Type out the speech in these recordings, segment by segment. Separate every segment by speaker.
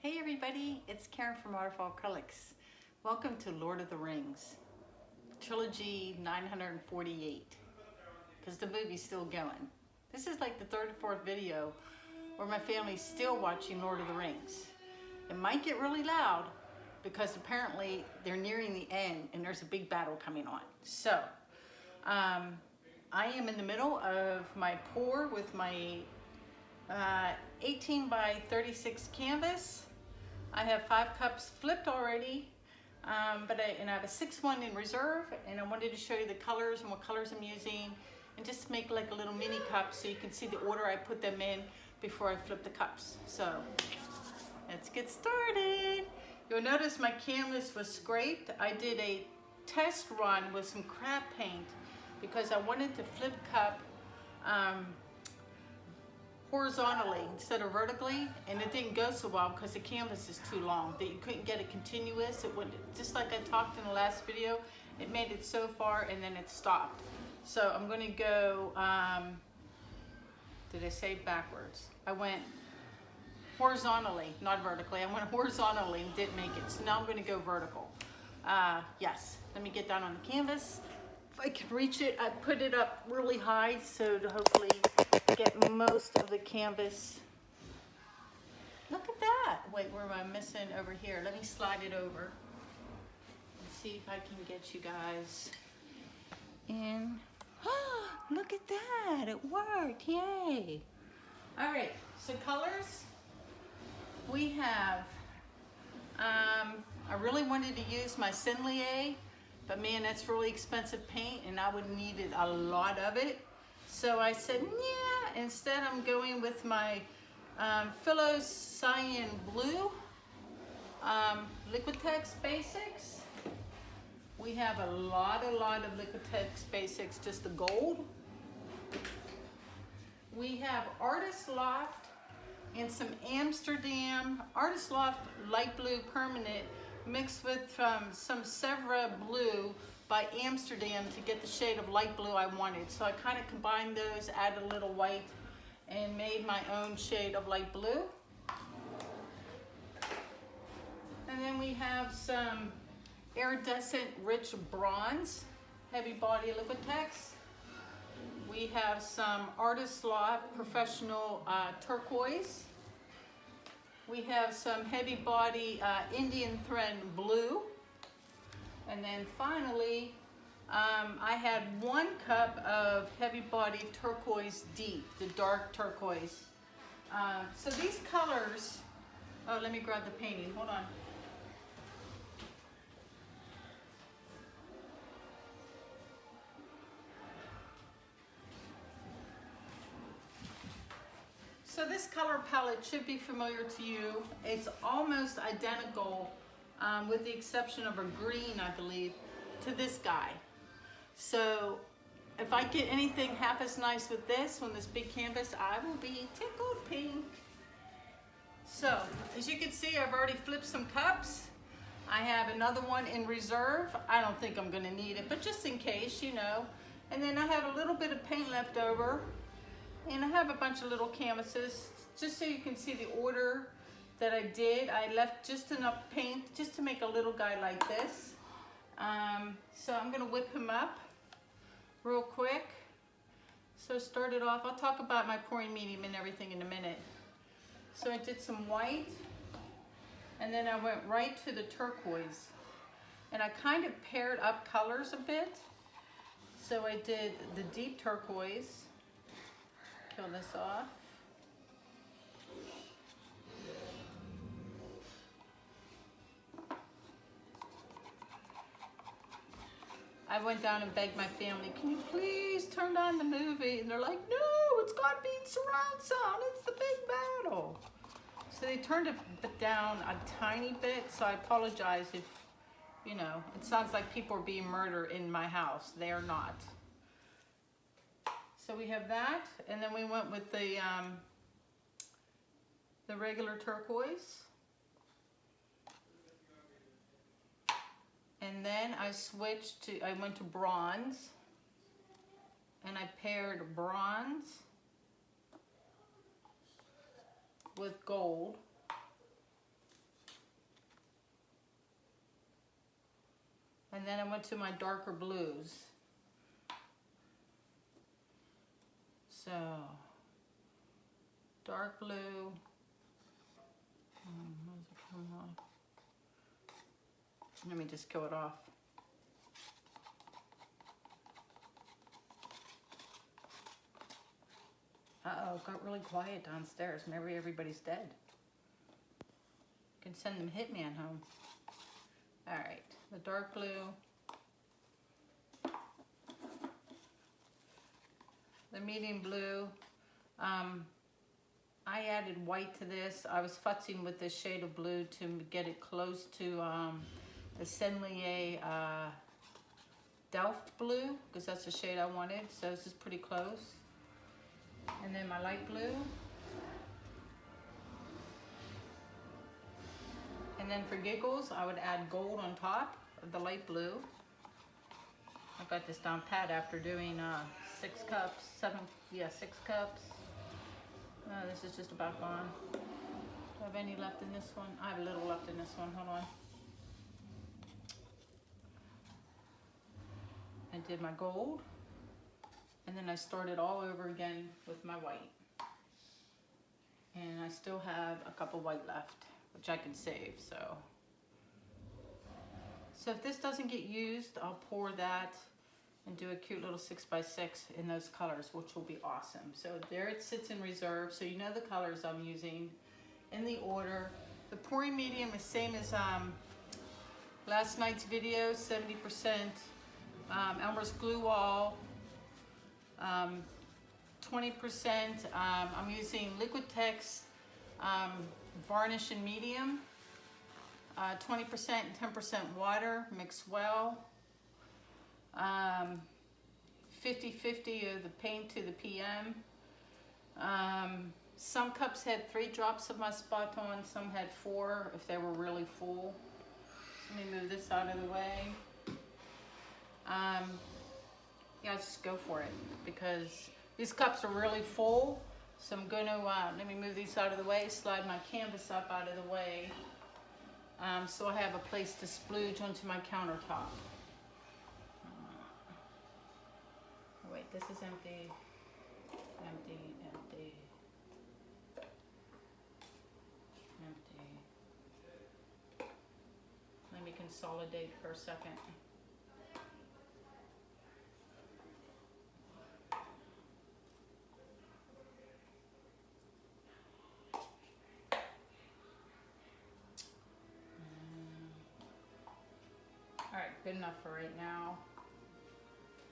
Speaker 1: Hey everybody, it's Karen from Waterfall Acrylics. Welcome to Lord of the Rings, Trilogy 948, because the movie's still going. This is like the third or fourth video where my family's still watching Lord of the Rings. It might get really loud because apparently they're nearing the end and there's a big battle coming on. So, I am in the middle of my pour with my 18 by 36 canvas. I have 5 cups flipped already, but I have a 6-1 in reserve, and I wanted to show you the colors and what colors I'm using, and just make like a little mini cup so you can see the order I put them in before I flip the cups. So let's get started. You'll notice my canvas was scraped. I did a test run with some craft paint because I wanted to flip cup horizontally instead of vertically, and it didn't go so well because the canvas is too long that you couldn't get it continuous. It would, just like I talked in the last video, it made it so far and then it stopped. So I'm going to go, did I say backwards? I went horizontally, not vertically. I went horizontally and didn't make it. So now I'm going to go vertical. Yes, let me get down on the canvas. If I can reach it, I put it up really high so to hopefully get most of the canvas. Look at that. Wait, where am I missing over here? Let me slide it over. Let's see if I can get you guys in. Look at that. It worked. Yay. All right. So colors. We have, I really wanted to use my Sennelier, but man, that's really expensive paint and I would need a lot of it. So I said, yeah, instead I'm going with my Philo Cyan Blue Liquitex Basics. We have a lot of Liquitex Basics, just the gold. We have Artist Loft and some Amsterdam Artist Loft Light Blue Permanent mixed with some Sevres Blue by Amsterdam to get the shade of light blue I wanted. So I kind of combined those, added a little white, and made my own shade of light blue. And then we have some iridescent rich bronze, heavy body Liquitex. We have some Artist Loft Professional Turquoise. We have some heavy body Indian Thread Blue. And then finally, I had 1 cup of heavy body turquoise deep, the dark turquoise. So these colors, oh, let me grab the painting, hold on. So this color palette should be familiar to you. It's almost identical, with the exception of a green, I believe, to this guy. So if I get anything half as nice with this on this big canvas, I will be tickled pink. So as you can see, I've already flipped some cups. I have another one in reserve. I don't think I'm going to need it, but just in case, you know. And then I have a little bit of paint left over. And I have a bunch of little canvases, just so you can see the order that I did. I left just enough paint just to make a little guy like this. So I'm gonna whip him up real quick. So start it off, I'll talk about my pouring medium and everything in a minute. So I did some white, and then I went right to the turquoise. And I kind of paired up colors a bit. So I did the deep turquoise. Kill this off. I went down and begged my family, can you please turn on the movie? And they're like, no, it's got to be in surround sound. It's the big battle. So they turned it down a tiny bit. So I apologize if, you know, it sounds like people are being murdered in my house. They are not. So we have that, and then we went with the regular turquoise. And then I switched to, I went to bronze, and I paired bronze with gold. And then I went to my darker blues. So, dark blue. Where's it coming off? Let me just kill it off. Uh-oh, it got really quiet downstairs. Maybe everybody's dead. Can send them hitman home. All right, the dark blue. The medium blue. I added white to this. I was futzing with this shade of blue to get it close to the Sennelier Delft blue, because that's the shade I wanted. So this is pretty close. And then my light blue. And then for giggles, I would add gold on top of the light blue. I got this down pat after doing 6 cups, 6 cups. This is just about gone. Do I have any left in this one? I have a little left in this one, hold on. I did my gold, and then I started all over again with my white. And I still have a couple white left, which I can save, so. So if this doesn't get used, I'll pour that and do a cute little 6x6 in those colors, which will be awesome. So there it sits in reserve, so you know the colors I'm using in the order. The pouring medium is same as last night's video, 70% Elmer's Glue Wall, 20% I'm using Liquitex varnish in medium, 20% and 10% water, mix well. 50-50 of the paint to the PM. Some cups had 3 drops of my spot on, some had 4 if they were really full. So let me move this out of the way. Yeah, just go for it because these cups are really full. So I'm going to, let me move these out of the way, slide my canvas up out of the way so I have a place to splooge onto my countertop. Wait, this is empty, empty, empty, empty. Let me consolidate for a second. All right, good enough for right now.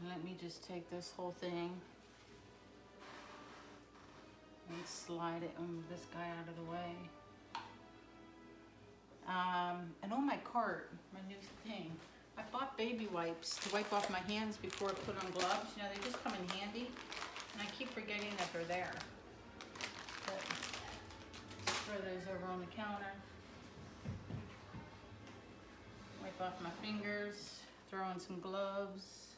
Speaker 1: Let me just take this whole thing and slide it and move this guy out of the way. And on my cart, my new thing, I bought baby wipes to wipe off my hands before I put on gloves. You know, they just come in handy, and I keep forgetting that they're there. But just throw those over on the counter. Wipe off my fingers, throw on some gloves.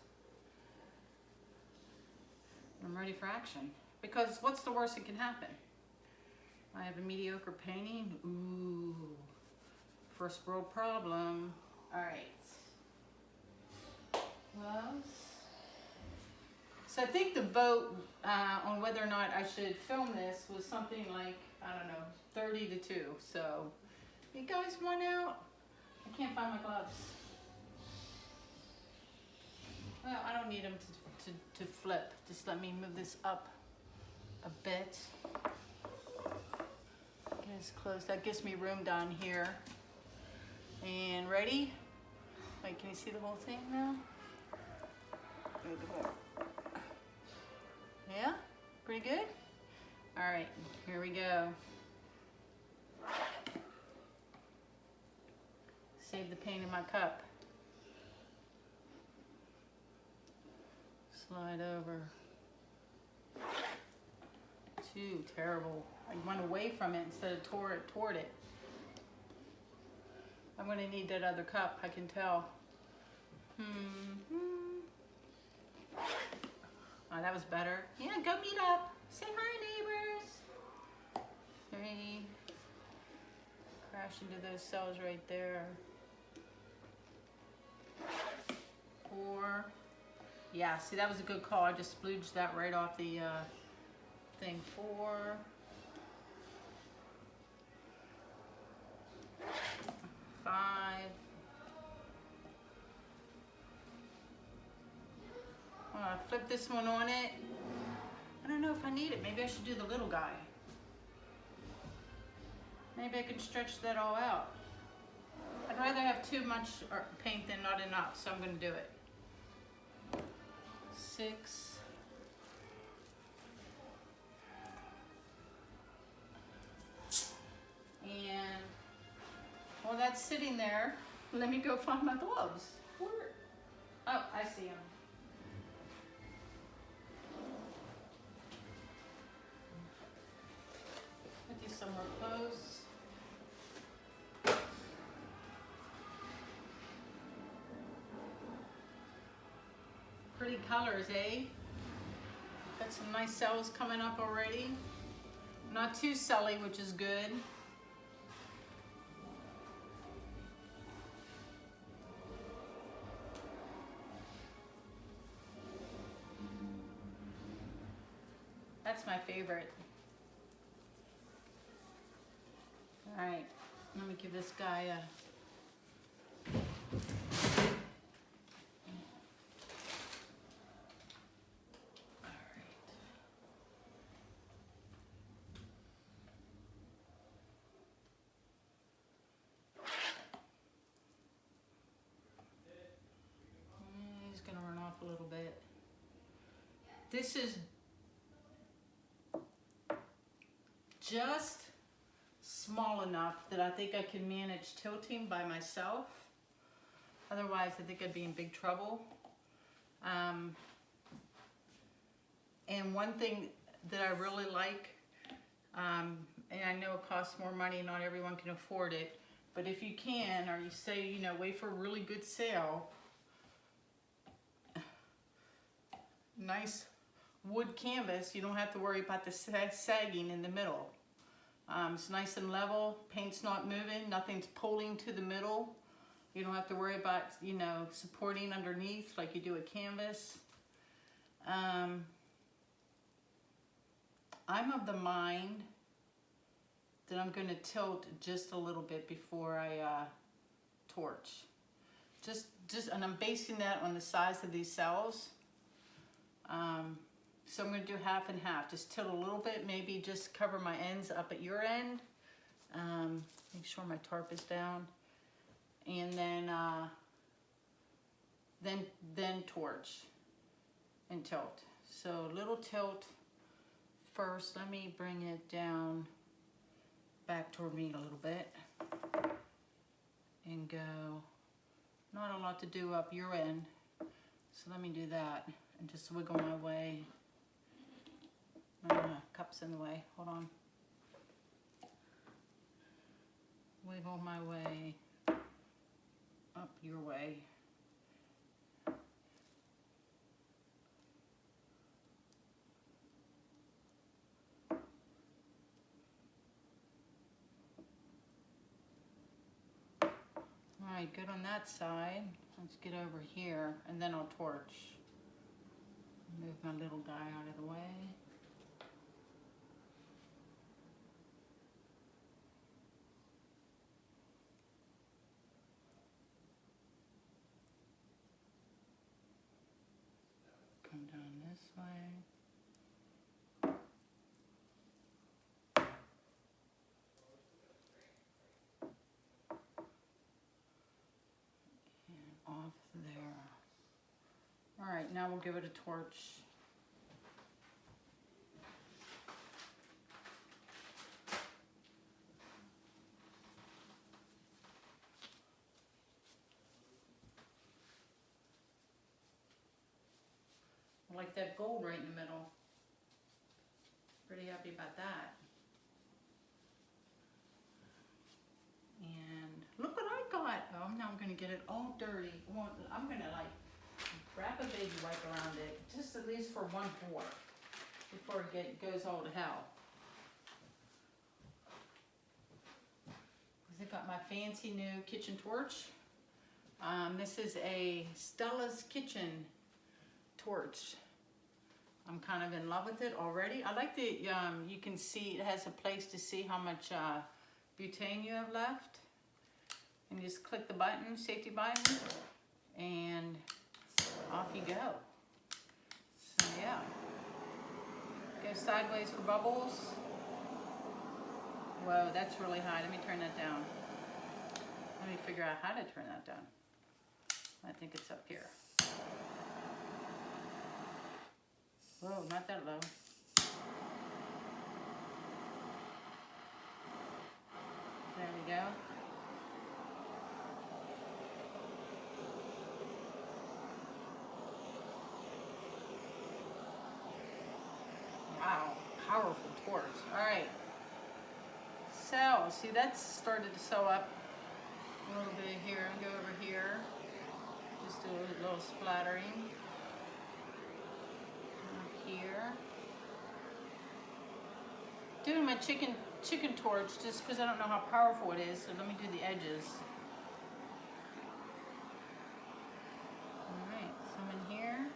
Speaker 1: I'm ready for action. Because what's the worst that can happen? I have a mediocre painting. Ooh, first world problem. All right. Gloves. So I think the vote on whether or not I should film this was something like, I don't know, 30 to 2. So, you guys want out? I can't find my gloves. Well, I don't need them to flip. Just let me move this up a bit. Get this close. That gives me room down here. And ready? Wait, can you see the whole thing now? Yeah? Pretty good? All right, here we go. Save the paint in my cup. Slide over. Too terrible. I went away from it instead of toward it. I'm gonna need that other cup, I can tell. Oh, that was better. Yeah, go meet up. Say hi, neighbors. 3. Crash into those cells right there. Yeah, see, that was a good call. I just splooged that right off the thing. 4, 5. Flip this one on it. I don't know if I need it. Maybe I should do the little guy. Maybe I could stretch that all out. I'd rather have too much paint than not enough, so I'm going to do it. 6. And while that's sitting there, let me go find my gloves. Where? Oh, I see them. Put these somewhere close. Pretty colors, eh? Got some nice cells coming up already. Not too celly, which is good. That's my favorite. All right, let me give this guy a... He's gonna run off a little bit. This is just small enough that I think I can manage tilting by myself. Otherwise, I think I'd be in big trouble. And one thing that I really like, and I know it costs more money, not everyone can afford it, but if you can, or you say, you know, wait for a really good sale, nice wood canvas, you don't have to worry about the sagging in the middle. It's nice and level, paint's not moving, nothing's pulling to the middle. You don't have to worry about, you know, supporting underneath like you do a canvas. I'm of the mind that I'm going to tilt just a little bit before I torch. And I'm basing that on the size of these cells. So I'm going to do half and half. Just tilt a little bit, maybe just cover my ends up at your end. Make sure my tarp is down. And then torch and tilt. So little tilt first. Let me bring it down back toward me a little bit and go. Not a lot to do up your end, so let me do that and just wiggle my way. Cup's in the way. Hold on. Wiggle my way up your way. All right, good on that side. Let's get over here and then I'll torch. Move my little guy out of the way. Come down this way. And off there. All right, now we'll give it a torch. I like that gold right in the middle. Pretty happy about that. And look what I got. Oh, now I'm gonna get it all dirty. I'm gonna like wrap a baby wipe around it, just at least for one pour, before it goes all to hell. Because I got my fancy new kitchen torch. This is a Stella's Kitchen torch. I'm kind of in love with it already. I like the, you can see it has a place to see how much butane you have left. And you just click the button, safety button, and off you go. So yeah. Go sideways for bubbles. Whoa, that's really high. Let me turn that down. Let me figure out how to turn that down. I think it's up here. Whoa, not that low. There we go. Wow, powerful torch. All right. So, see, that's started to sew up a little bit here. Go over here. Just do a little splattering. Here. Doing my chicken torch just because I don't know how powerful it is, so let me do the edges. Alright, some in here.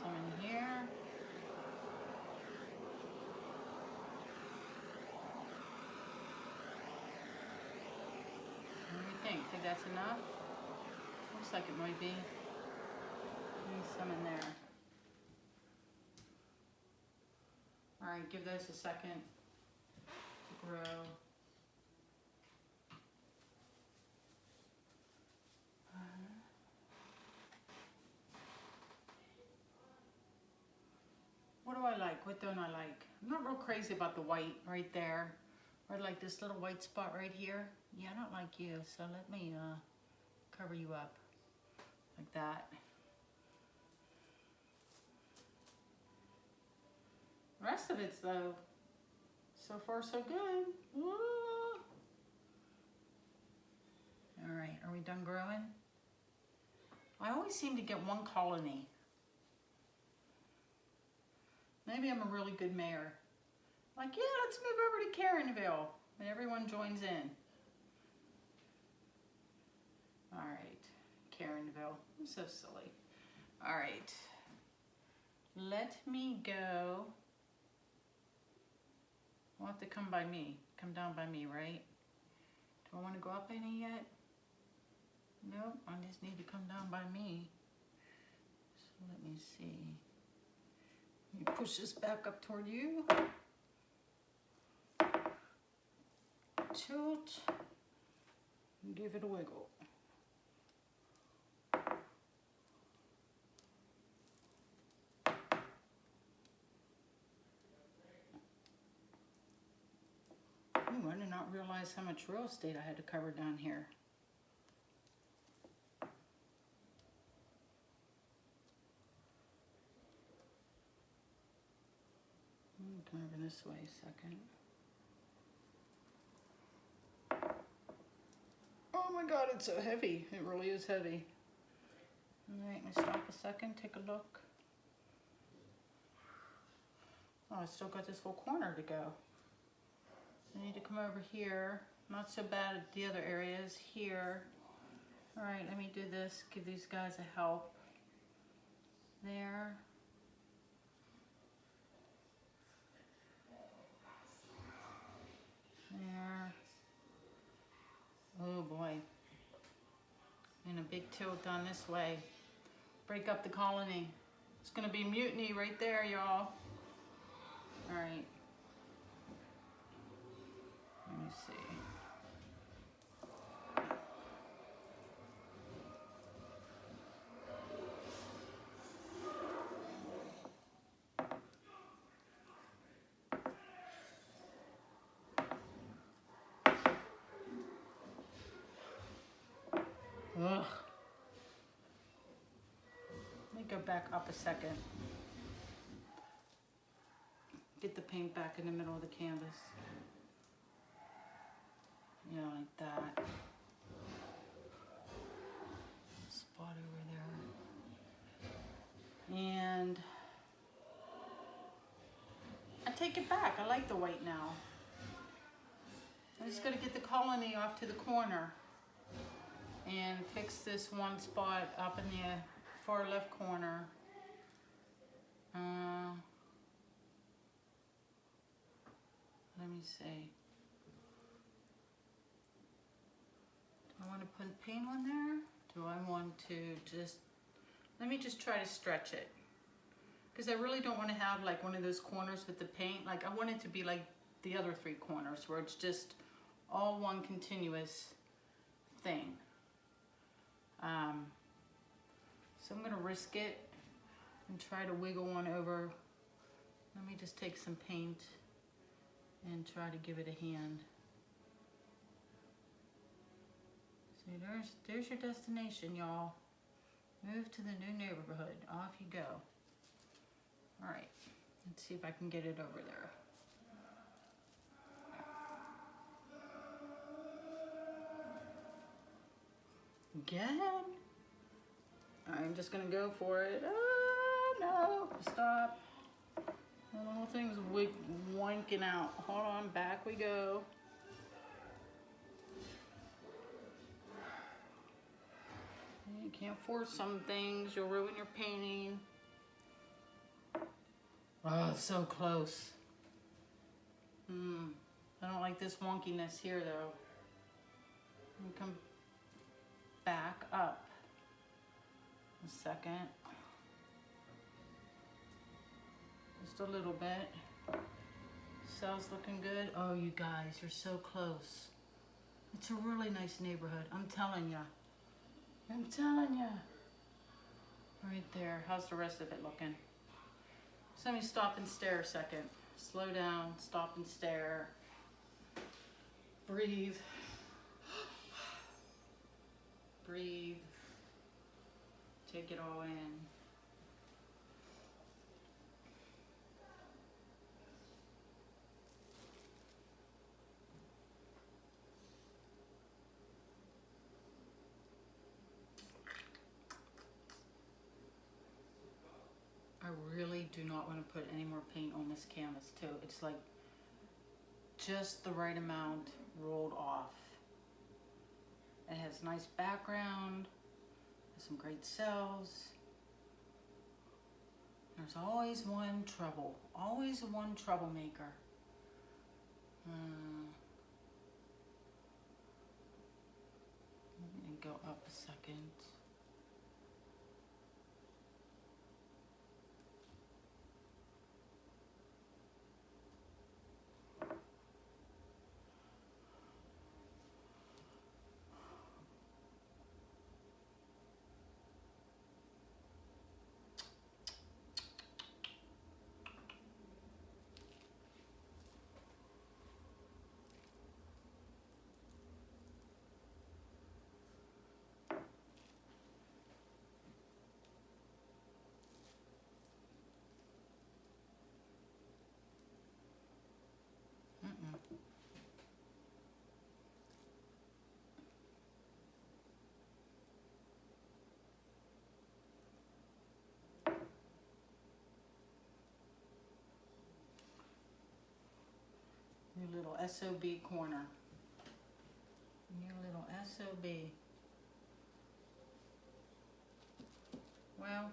Speaker 1: Some in here. What do you think? Think that's enough? Looks like it might be. Need some in there. Alright, give those a second to grow. What do I like? What don't I like? I'm not real crazy about the white right there. Or like this little white spot right here. Yeah, I don't like you, so let me cover you up like that. The rest of it's though, so far so good. Woo. All right, are we done growing? I always seem to get one colony. Maybe I'm a really good mayor. Like, yeah, let's move over to Karenville. And everyone joins in. All right, Karenville. I'm so silly. All right. Let me go. We'll have to come by me. Come down by me, right? Do I want to go up any yet? Nope, I just need to come down by me. So let me see. Let me push this back up toward you. Tilt. And give it a wiggle. Ooh, I did not realize how much real estate I had to cover down here. Come over this way a second. Oh my God, it's so heavy. It really is heavy. All right, let me stop a second, take a look. Oh, I still got this whole corner to go. I need to come over here. Not so bad at the other areas. Here. All right, let me do this. Give these guys a help. There. There. Oh boy. And a big tilt down this way. Break up the colony. It's gonna be mutiny right there, y'all. All right. Let me see. Ugh. Let me go back up a second. Get the paint back in the middle of the canvas. Yeah, like that. Spot over there. And I take it back. I like the white now. I just gotta get the colony off to the corner and fix this one spot up in the far left corner. Let me see. Do I want to put paint on there? Do I want to just, let me just try to stretch it. Because I really don't want to have like one of those corners with the paint. Like I want it to be like the other three corners where it's just all one continuous thing. So I'm gonna risk it and try to wiggle one over. Let me just take some paint and try to give it a hand. See, there's your destination, y'all. Move to the new neighborhood. Off you go. All right, let's see if I can get it over there. Again? I'm just gonna go for it. Oh no, stop. The whole thing's wanking out. Hold on, back we go. You can't force some things, you'll ruin your painting. Oh, so close. I don't like this wonkiness here though. Let me come back up a second. Just a little bit. Cell's looking good. Oh, you guys, you're so close. It's a really nice neighborhood, I'm telling ya. I'm telling ya. Right there. How's the rest of it looking? So let me stop and stare a second. Slow down, stop and stare. Breathe. Breathe. Take it all in. I really do not want to put any more paint on this canvas too. It's like just the right amount rolled off. It has nice background, has some great cells. There's always one troublemaker. Let me go up a second. Your little SOB corner. Your little SOB. Well,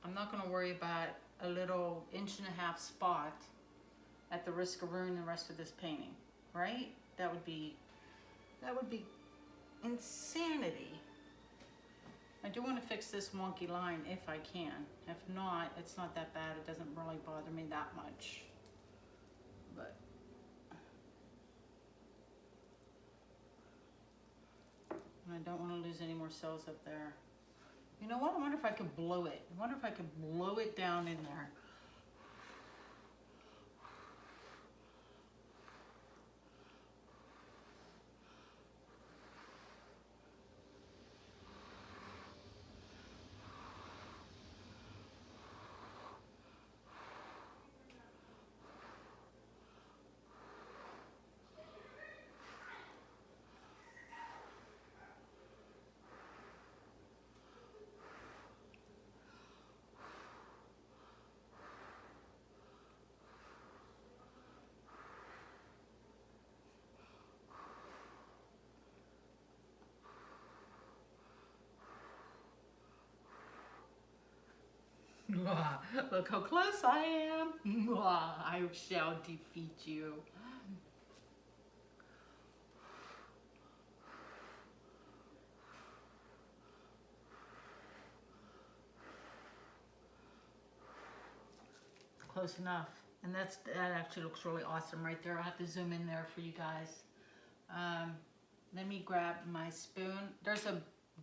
Speaker 1: I'm not going to worry about a little 1.5 inch spot at the risk of ruining the rest of this painting, right? That would be insanity. I do want to fix this wonky line if I can. If not, it's not that bad. It doesn't really bother me that much. But I don't want to lose any more cells up there. You know what? I wonder if I could blow it. I wonder if I could blow it down in there. Look how close I am. I shall defeat you. Close enough. And that actually looks really awesome right there. I'll have to zoom in there for you guys. Let me grab my spoon. There's a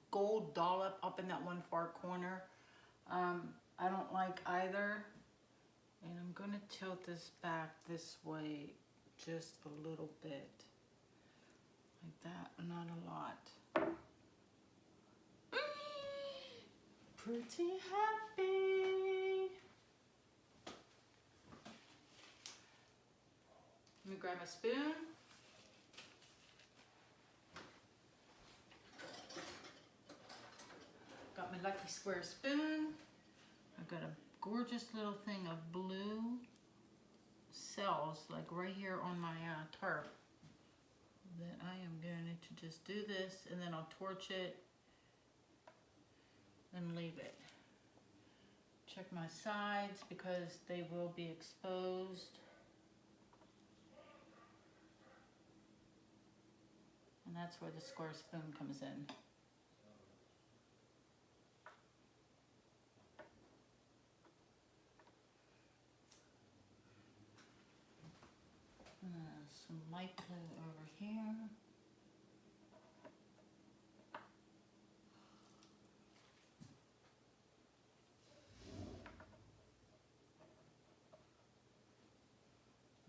Speaker 1: gold dollop up in that one far corner. I don't like either. And I'm going to tilt this back this way just a little bit. Like that, not a lot. Pretty happy. Let me grab my spoon. Got my lucky square spoon. I've got a gorgeous little thing of blue cells, like right here on my tarp, that I am going to just do this, and then I'll torch it and leave it. Check my sides because they will be exposed. And that's where the square spoon comes in. Some light blue over here.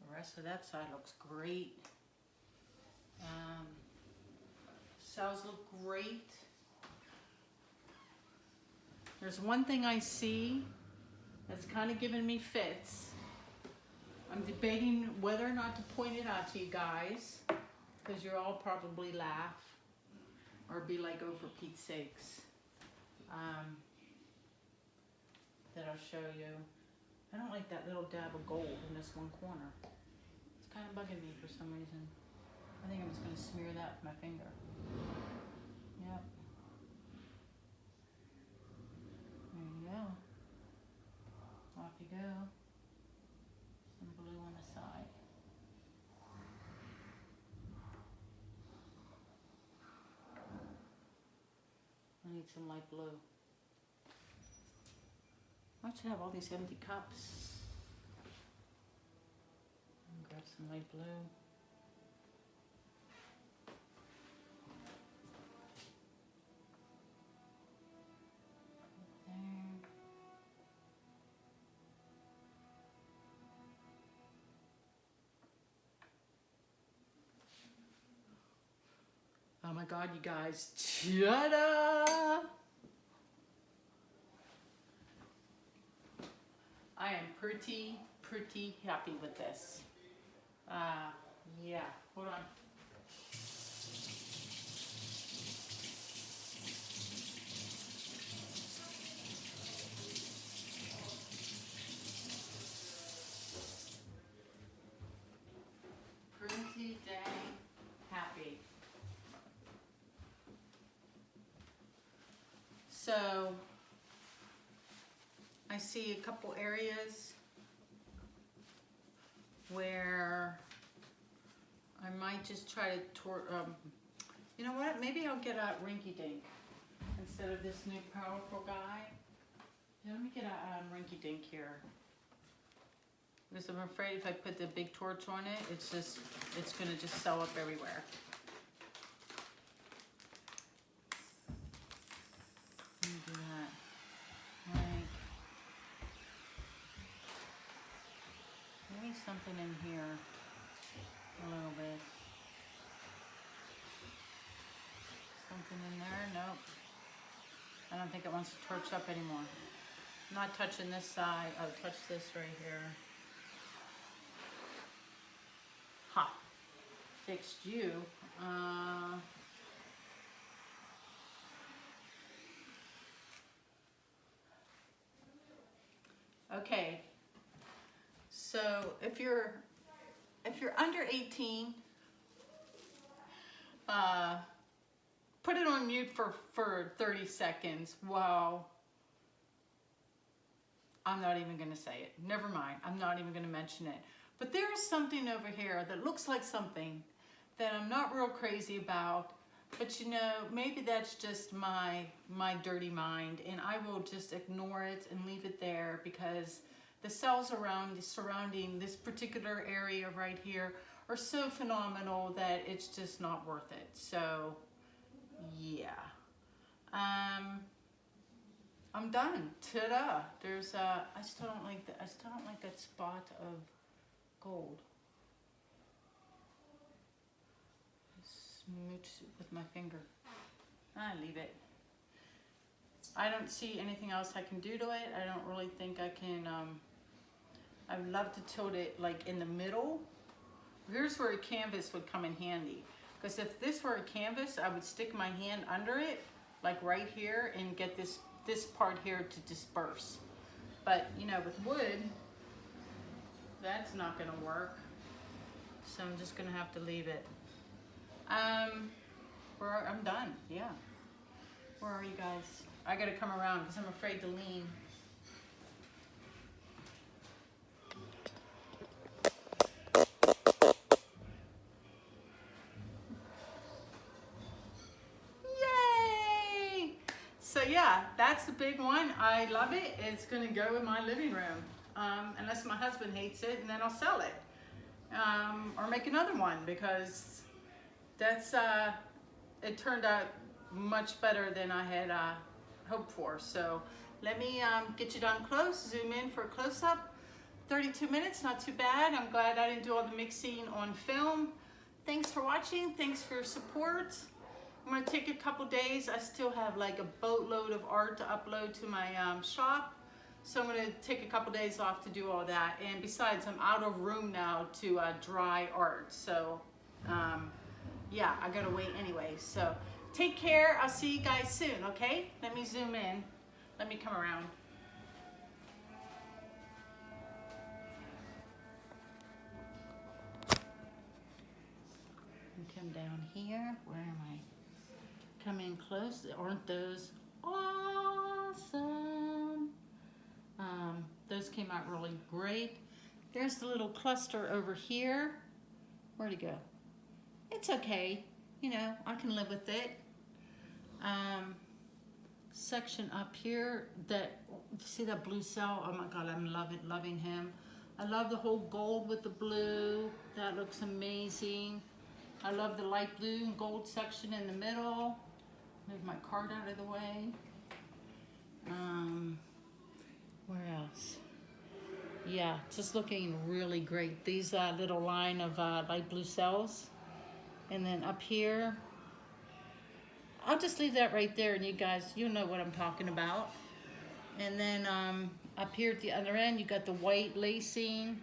Speaker 1: The rest of that side looks great. Cells look great. There's one thing I see that's kind of giving me fits. I'm debating whether or not to point it out to you guys, because you'll all probably laugh or be like, oh, for Pete's sakes. That I'll show you. I don't like that little dab of gold in this one corner. It's kind of bugging me for some reason. I think I'm just going to smear that with my finger. Yep. There you go. Off you go. Some blue on the side. I need some light blue. I should have all these empty cups. Grab some light blue. Oh my God, you guys, ta-da! I am pretty happy with this. Yeah, hold on. Pretty dang happy. So I see a couple areas where I might just try to you know what, maybe I'll get a rinky dink instead of this new powerful guy. Yeah, let me get a rinky dink here, because I'm afraid if I put the big torch on it, it's gonna just sew up everywhere. Let me do that. Like, maybe something in here a little bit. Something in there? Nope. I don't think it wants to torch up anymore. I'm not touching this side. Oh, touch this right here. Ha! Fixed you. Okay. So if you're under 18, put it on mute for 30 seconds while I'm not even gonna say it. Never mind, I'm not even gonna mention it. But there is something over here that looks like something that I'm not real crazy about, but you know, maybe that's just my dirty mind, and I will just ignore it and leave it there because the cells surrounding this particular area right here are so phenomenal that it's just not worth it. So yeah, I'm done. Ta-da! There's I still don't like that spot of gold. Smooch with my finger. I leave it. I don't see anything else I can do to it. I don't really think I can. I would love to tilt it like in the middle. Here's where a canvas would come in handy. Because if this were a canvas, I would stick my hand under it, like right here, and get this part here to disperse. But you know, with wood, that's not gonna work. So I'm just gonna have to leave it. I'm done, yeah. Where are you guys? I gotta come around because I'm afraid to lean. Yay! So yeah, that's the big one. I love it. It's gonna go in my living room. Unless my husband hates it, and then I'll sell it. Or make another one, because that's it turned out much better than I had hoped for. So let me get you down close, zoom in for a close-up. 32 minutes, not too bad. I'm glad I didn't do all the mixing on film. Thanks for watching, thanks for your support. I'm gonna take a couple days. I still have like a boatload of art to upload to my shop. So I'm gonna take a couple days off to do all that. And besides, I'm out of room now to dry art. So yeah, I gotta wait anyway. So take care, I'll see you guys soon, okay? Let me zoom in, let me come around. And come down here, where am I? Come in close, aren't those awesome? Those came out really great. There's the little cluster over here. Where'd it go? It's okay, you know, I can live with it. Section up here, see that blue cell? Oh my God, I'm loving him. I love the whole gold with the blue. That looks amazing. I love the light blue and gold section in the middle. Move my card out of the way. Where else? Yeah, just looking really great. These little line of light blue cells. And then up here, I'll just leave that right there, and you guys, you know what I'm talking about. And then up here at the other end, you got the white lacing,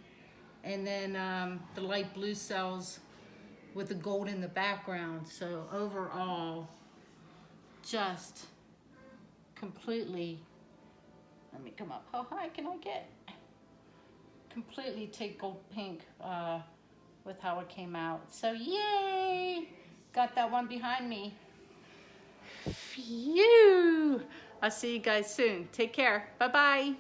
Speaker 1: and then the light blue cells with the gold in the background. So overall, just completely, let me come up. How high can I get? Completely take gold pink with how it came out. So yay! Got that one behind me. Phew! I'll see you guys soon. Take care. Bye-bye.